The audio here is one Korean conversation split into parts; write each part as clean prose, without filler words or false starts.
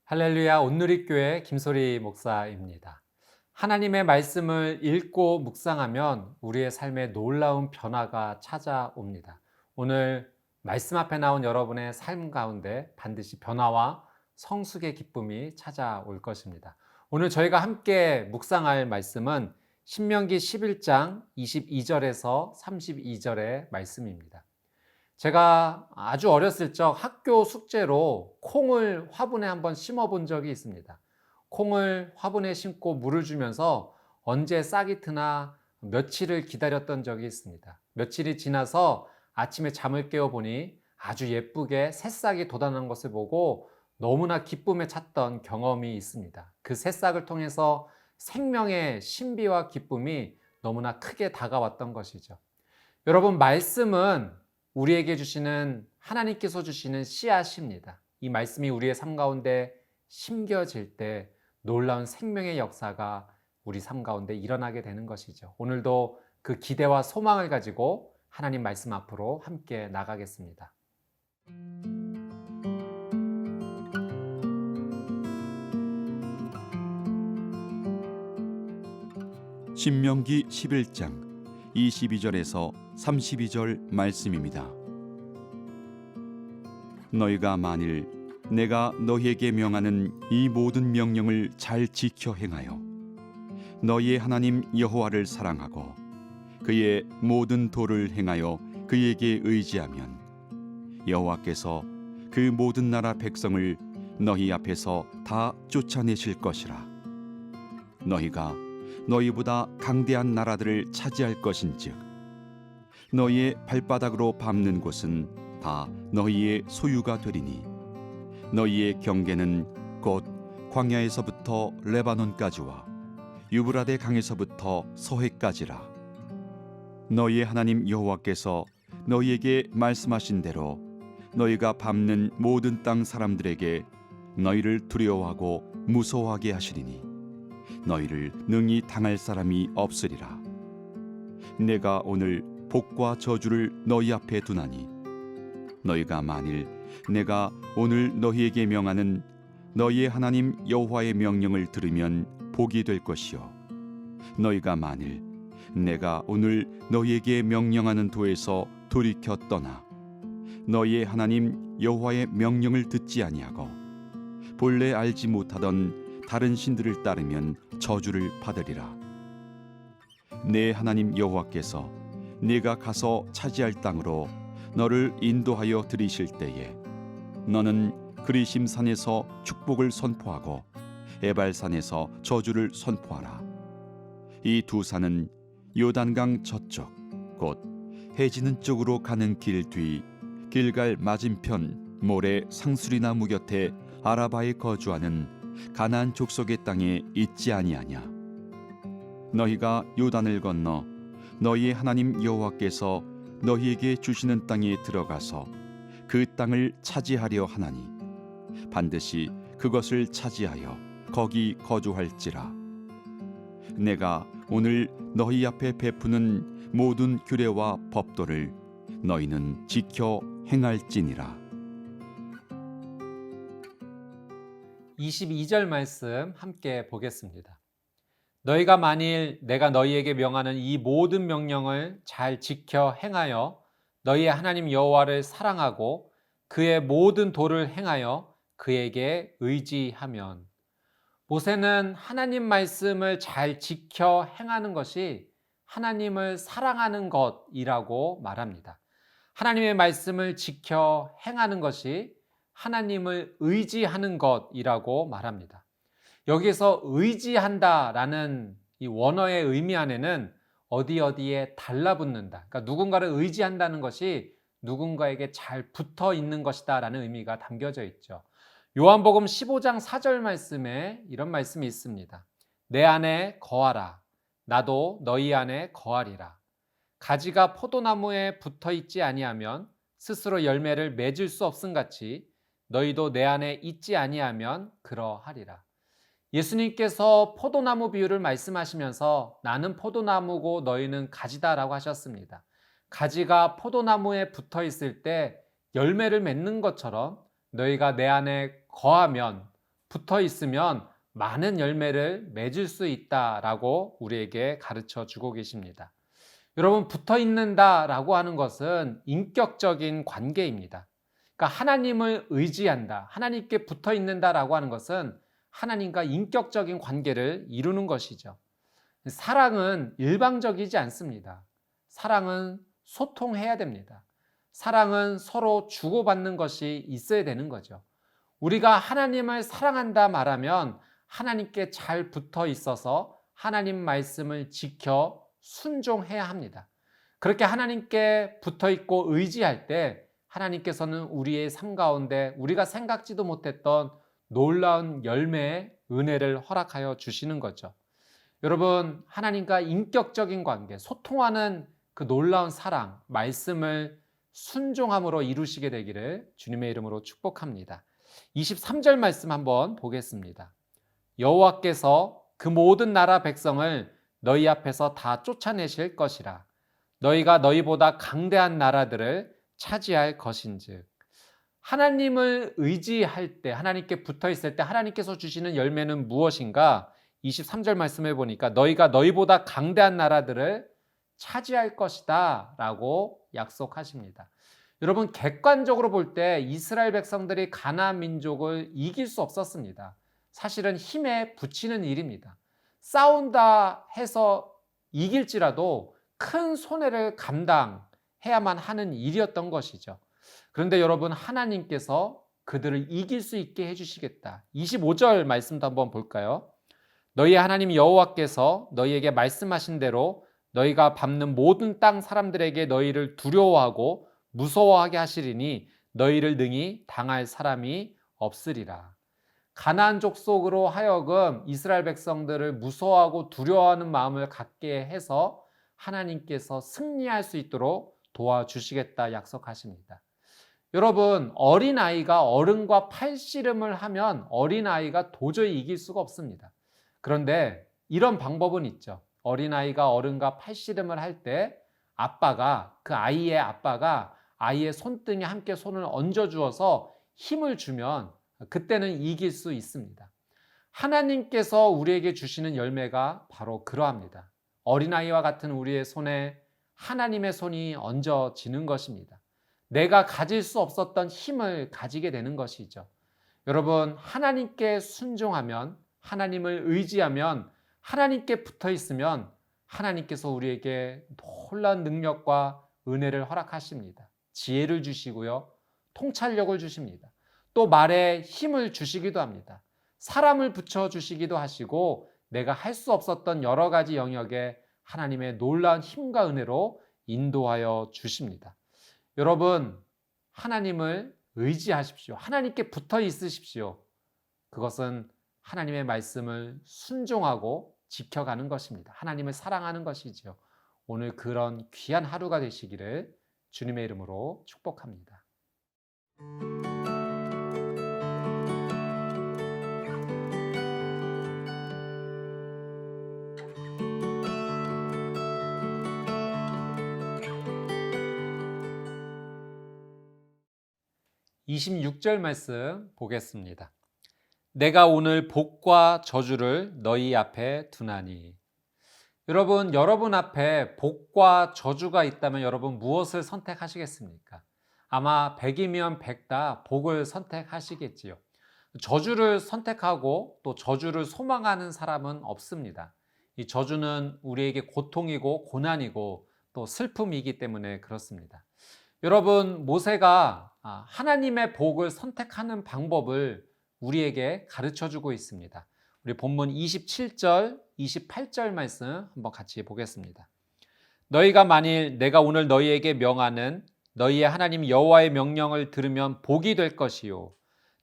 할렐루야 온누리교회 김소리 목사입니다. 하나님의 말씀을 읽고 묵상하면 우리의 삶에 놀라운 변화가 찾아옵니다. 오늘 말씀 앞에 나온 여러분의 삶 가운데 반드시 변화와 성숙의 기쁨이 찾아올 것입니다. 오늘 저희가 함께 묵상할 말씀은 신명기 11장 22절에서 32절의 말씀입니다. 제가 아주 어렸을 적 학교 숙제로 콩을 화분에 한번 심어 본 적이 있습니다. 콩을 화분에 심고 물을 주면서 언제 싹이 트나 며칠을 기다렸던 적이 있습니다. 며칠이 지나서 아침에 잠을 깨어 보니 아주 예쁘게 새싹이 돋아난 것을 보고 너무나 기쁨에 찼던 경험이 있습니다. 그 새싹을 통해서 생명의 신비와 기쁨이 너무나 크게 다가왔던 것이죠. 여러분, 말씀은 우리에게 주시는 하나님께서 주시는 씨앗입니다. 이 말씀이 우리의 삶 가운데 심겨질 때 놀라운 생명의 역사가 우리 삶 가운데 일어나게 되는 것이죠. 오늘도 그 기대와 소망을 가지고 하나님 말씀 앞으로 함께 나가겠습니다. 신명기 11장 22절에서 32절 말씀입니다. 너희가 만일 내가 너희에게 명하는 이 모든 명령을 잘 지켜 행하여 너희의 하나님 여호와를 사랑하고 그의 모든 도를 행하여 그에게 의지하면 여호와께서 그 모든 나라 백성을 너희 앞에서 다 쫓아내실 것이라. 너희가 너희보다 강대한 나라들을 차지할 것인즉 너희의 발바닥으로 밟는 곳은 다 너희의 소유가 되리니 너희의 경계는 곧 광야에서부터 레바논까지와 유브라데 강에서부터 서해까지라. 너희의 하나님 여호와께서 너희에게 말씀하신 대로 너희가 밟는 모든 땅 사람들에게 너희를 두려워하고 무서워하게 하시리니 너희를 능히 당할 사람이 없으리라. 내가 오늘 복과 저주를 너희 앞에 두나니 너희가 만일 내가 오늘 너희에게 명하는 너희의 하나님 여호와의 명령을 들으면 복이 될 것이요 너희가 만일 내가 오늘 너희에게 명령하는 도에서 돌이켜 떠나 너희의 하나님 여호와의 명령을 듣지 아니하고 본래 알지 못하던 다른 신들을 따르면 저주를 받으리라. 내 하나님 여호와께서 네가 가서 차지할 땅으로 너를 인도하여 들이실 때에 너는 그리심 산에서 축복을 선포하고 에발산에서 저주를 선포하라. 이 두 산은 요단강 저쪽 곧 해지는 쪽으로 가는 길 뒤 길갈 맞은편 모래 상수리 나무 곁에 아라바에 거주하는 가나안 족속의 땅에 있지 아니하냐. 너희가 요단을 건너 너희의 하나님 여호와께서 너희에게 주시는 땅에 들어가서 그 땅을 차지하려 하나니 반드시 그것을 차지하여 거기 거주할지라. 내가 오늘 너희 앞에 베푸는 모든 규례와 법도를 너희는 지켜 행할지니라. 22절 말씀 함께 보겠습니다. 너희가 만일 내가 너희에게 명하는 이 모든 명령을 잘 지켜 행하여 너희의 하나님 여호와를 사랑하고 그의 모든 도를 행하여 그에게 의지하면. 모세는 하나님 말씀을 잘 지켜 행하는 것이 하나님을 사랑하는 것이라고 말합니다. 하나님의 말씀을 지켜 행하는 것이 하나님을 의지하는 것이라고 말합니다. 여기서 의지한다라는 이 원어의 의미 안에는 어디에 달라붙는다. 그러니까 누군가를 의지한다는 것이 누군가에게 잘 붙어 있는 것이다 라는 의미가 담겨져 있죠. 요한복음 15장 4절 말씀에 이런 말씀이 있습니다. 내 안에 거하라. 나도 너희 안에 거하리라. 가지가 포도나무에 붙어 있지 아니하면 스스로 열매를 맺을 수 없음같이 너희도 내 안에 있지 아니하면 그러하리라. 예수님께서 포도나무 비유를 말씀하시면서 나는 포도나무고 너희는 가지다라고 하셨습니다. 가지가 포도나무에 붙어 있을 때 열매를 맺는 것처럼 너희가 내 안에 거하면 붙어 있으면 많은 열매를 맺을 수 있다라고 우리에게 가르쳐 주고 계십니다. 여러분, 붙어 있는다라고 하는 것은 인격적인 관계입니다. 그러니까 하나님을 의지한다, 하나님께 붙어 있는다라고 하는 것은 하나님과 인격적인 관계를 이루는 것이죠. 사랑은 일방적이지 않습니다. 사랑은 소통해야 됩니다. 사랑은 서로 주고받는 것이 있어야 되는 거죠. 우리가 하나님을 사랑한다 말하면 하나님께 잘 붙어 있어서 하나님 말씀을 지켜 순종해야 합니다. 그렇게 하나님께 붙어 있고 의지할 때 하나님께서는 우리의 삶 가운데 우리가 생각지도 못했던 놀라운 열매의 은혜를 허락하여 주시는 거죠. 여러분, 하나님과 인격적인 관계, 소통하는 그 놀라운 사랑, 말씀을 순종함으로 이루시게 되기를 주님의 이름으로 축복합니다. 23절 말씀 한번 보겠습니다. 여호와께서 그 모든 나라 백성을 너희 앞에서 다 쫓아내실 것이라. 너희가 너희보다 강대한 나라들을 차지할 것인즉. 하나님을 의지할 때, 하나님께 붙어 있을 때 하나님께서 주시는 열매는 무엇인가? 23절 말씀해 보니까 너희가 너희보다 강대한 나라들을 차지할 것이다 라고 약속하십니다. 여러분, 객관적으로 볼 때 이스라엘 백성들이 가나안 민족을 이길 수 없었습니다. 사실은 힘에 부치는 일입니다. 싸운다 해서 이길지라도 큰 손해를 감당해야만 하는 일이었던 것이죠. 그런데 여러분, 하나님께서 그들을 이길 수 있게 해주시겠다. 25절 말씀도 한번 볼까요? 너희의 하나님 여호와께서 너희에게 말씀하신 대로 너희가 밟는 모든 땅 사람들에게 너희를 두려워하고 무서워하게 하시리니 너희를 능히 당할 사람이 없으리라. 가나안 족속으로 하여금 이스라엘 백성들을 무서워하고 두려워하는 마음을 갖게 해서 하나님께서 승리할 수 있도록 도와주시겠다 약속하십니다. 여러분, 어린아이가 어른과 팔씨름을 하면 어린아이가 도저히 이길 수가 없습니다. 그런데 이런 방법은 있죠. 어린아이가 어른과 팔씨름을 할 때 그 아이의 아빠가 아이의 손등에 함께 손을 얹어 주어서 힘을 주면 그때는 이길 수 있습니다. 하나님께서 우리에게 주시는 열매가 바로 그러합니다. 어린아이와 같은 우리의 손에 하나님의 손이 얹어지는 것입니다. 내가 가질 수 없었던 힘을 가지게 되는 것이죠. 여러분, 하나님께 순종하면, 하나님을 의지하면, 하나님께 붙어 있으면 하나님께서 우리에게 놀라운 능력과 은혜를 허락하십니다. 지혜를 주시고요, 통찰력을 주십니다. 또 말에 힘을 주시기도 합니다. 사람을 붙여주시기도 하시고 내가 할 수 없었던 여러 가지 영역에 하나님의 놀라운 힘과 은혜로 인도하여 주십니다. 여러분, 하나님을 의지하십시오. 하나님께 붙어 있으십시오. 그것은 하나님의 말씀을 순종하고 지켜가는 것입니다. 하나님을 사랑하는 것이지요. 오늘 그런 귀한 하루가 되시기를 주님의 이름으로 축복합니다. 26절 말씀 보겠습니다. 내가 오늘 복과 저주를 너희 앞에 두나니. 여러분 앞에 복과 저주가 있다면 여러분 무엇을 선택하시겠습니까? 아마 100이면 100 다 복을 선택하시겠지요. 저주를 선택하고 또 저주를 소망하는 사람은 없습니다. 이 저주는 우리에게 고통이고 고난이고 또 슬픔이기 때문에 그렇습니다. 여러분, 모세가 하나님의 복을 선택하는 방법을 우리에게 가르쳐 주고 있습니다. 우리 본문 27절, 28절 말씀 한번 같이 보겠습니다. 너희가 만일 내가 오늘 너희에게 명하는 너희의 하나님 여호와의 명령을 들으면 복이 될 것이요.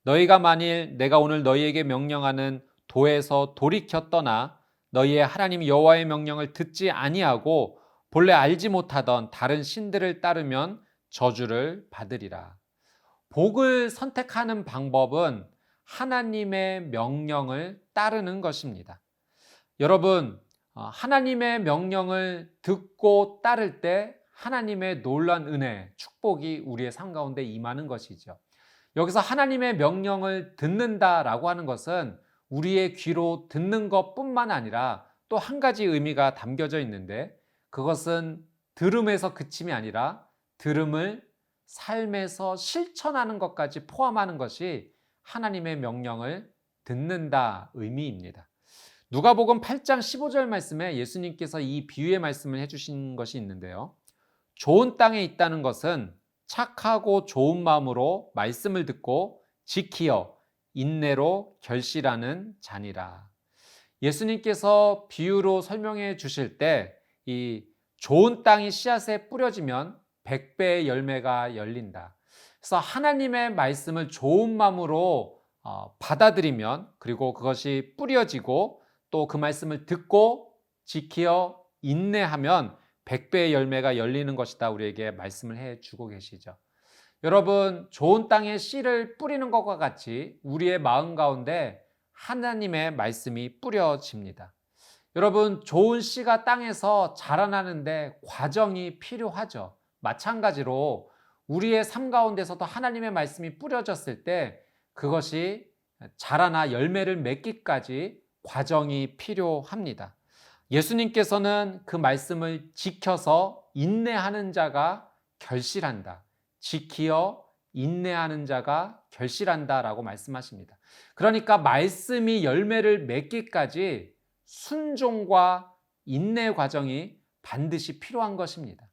너희가 만일 내가 오늘 너희에게 명령하는 도에서 돌이켜 떠나 너희의 하나님 여호와의 명령을 듣지 아니하고 본래 알지 못하던 다른 신들을 따르면 저주를 받으리라. 복을 선택하는 방법은 하나님의 명령을 따르는 것입니다. 여러분, 하나님의 명령을 듣고 따를 때 하나님의 놀라운 은혜, 축복이 우리의 삶 가운데 임하는 것이죠. 여기서 하나님의 명령을 듣는다라고 하는 것은 우리의 귀로 듣는 것뿐만 아니라 또 한 가지 의미가 담겨져 있는데, 그것은 들음에서 그침이 아니라 들음을 삶에서 실천하는 것까지 포함하는 것이 하나님의 명령을 듣는다 의미입니다. 누가복음 8장 15절 말씀에 예수님께서 이 비유의 말씀을 해주신 것이 있는데요. 좋은 땅에 있다는 것은 착하고 좋은 마음으로 말씀을 듣고 지키어 인내로 결실하는 자니라. 예수님께서 비유로 설명해 주실 때 이 좋은 땅이 씨앗에 뿌려지면 100배의 열매가 열린다. 그래서 하나님의 말씀을 좋은 마음으로 받아들이면, 그리고 그것이 뿌려지고 또 그 말씀을 듣고 지키어 인내하면 100배의 열매가 열리는 것이다, 우리에게 말씀을 해주고 계시죠. 여러분, 좋은 땅에 씨를 뿌리는 것과 같이 우리의 마음 가운데 하나님의 말씀이 뿌려집니다. 여러분, 좋은 씨가 땅에서 자라나는데 과정이 필요하죠. 마찬가지로 우리의 삶 가운데서도 하나님의 말씀이 뿌려졌을 때 그것이 자라나 열매를 맺기까지 과정이 필요합니다. 예수님께서는 그 말씀을 지켜서 인내하는 자가 결실한다, 지키어 인내하는 자가 결실한다 라고 말씀하십니다. 그러니까 말씀이 열매를 맺기까지 순종과 인내 과정이 반드시 필요한 것입니다.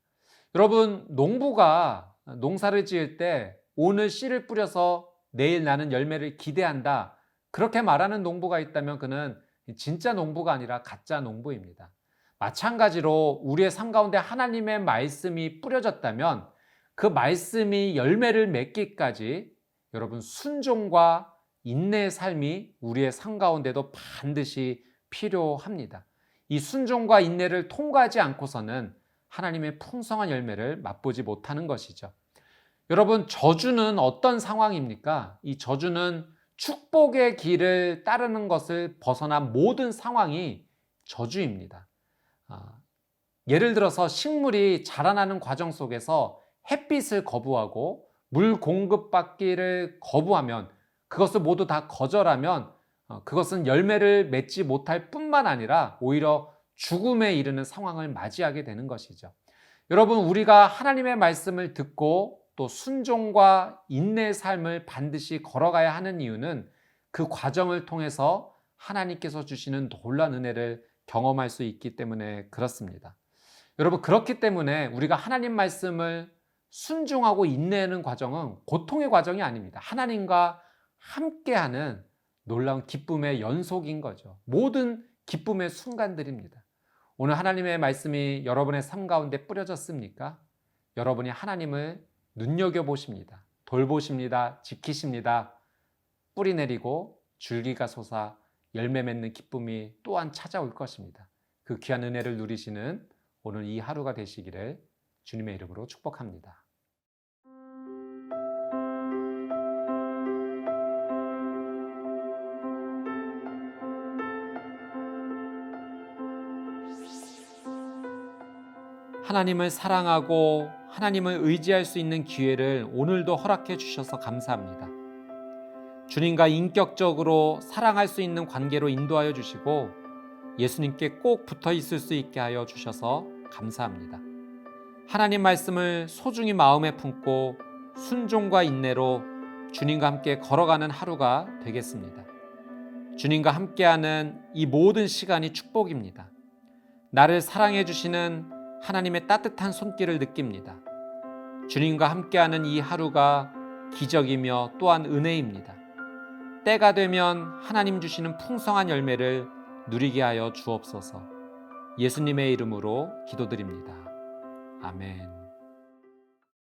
여러분, 농부가 농사를 지을 때 오늘 씨를 뿌려서 내일 나는 열매를 기대한다, 그렇게 말하는 농부가 있다면 그는 진짜 농부가 아니라 가짜 농부입니다. 마찬가지로 우리의 삶 가운데 하나님의 말씀이 뿌려졌다면 그 말씀이 열매를 맺기까지 여러분 순종과 인내의 삶이 우리의 삶 가운데도 반드시 필요합니다. 이 순종과 인내를 통과하지 않고서는 하나님의 풍성한 열매를 맛보지 못하는 것이죠. 여러분, 저주는 어떤 상황입니까? 이 저주는 축복의 길을 따르는 것을 벗어난 모든 상황이 저주입니다. 예를 들어서 식물이 자라나는 과정 속에서 햇빛을 거부하고 물 공급받기를 거부하면, 그것을 모두 다 거절하면 그것은 열매를 맺지 못할 뿐만 아니라 오히려 죽음에 이르는 상황을 맞이하게 되는 것이죠. 여러분, 우리가 하나님의 말씀을 듣고 또 순종과 인내의 삶을 반드시 걸어가야 하는 이유는 그 과정을 통해서 하나님께서 주시는 놀라운 은혜를 경험할 수 있기 때문에 그렇습니다. 여러분, 그렇기 때문에 우리가 하나님 말씀을 순종하고 인내하는 과정은 고통의 과정이 아닙니다. 하나님과 함께하는 놀라운 기쁨의 연속인 거죠. 모든 기쁨의 순간들입니다. 오늘 하나님의 말씀이 여러분의 삶 가운데 뿌려졌습니까? 여러분이 하나님을 눈여겨보십니다. 돌보십니다. 지키십니다. 뿌리 내리고 줄기가 솟아 열매 맺는 기쁨이 또한 찾아올 것입니다. 그 귀한 은혜를 누리시는 오늘 이 하루가 되시기를 주님의 이름으로 축복합니다. 하나님을 사랑하고 하나님을 의지할 수 있는 기회를 오늘도 허락해 주셔서 감사합니다. 주님과 인격적으로 사랑할 수 있는 관계로 인도하여 주시고 예수님께 꼭 붙어 있을 수 있게 하여 주셔서 감사합니다. 하나님 말씀을 소중히 마음에 품고 순종과 인내로 주님과 함께 걸어가는 하루가 되겠습니다. 주님과 함께하는 이 모든 시간이 축복입니다. 나를 사랑해 주시는 하나님의 따뜻한 손길을 느낍니다. 주님과 함께하는 이 하루가 기적이며 또한 은혜입니다. 때가 되면 하나님 주시는 풍성한 열매를 누리게 하여 주옵소서. 예수님의 이름으로 기도드립니다. 아멘.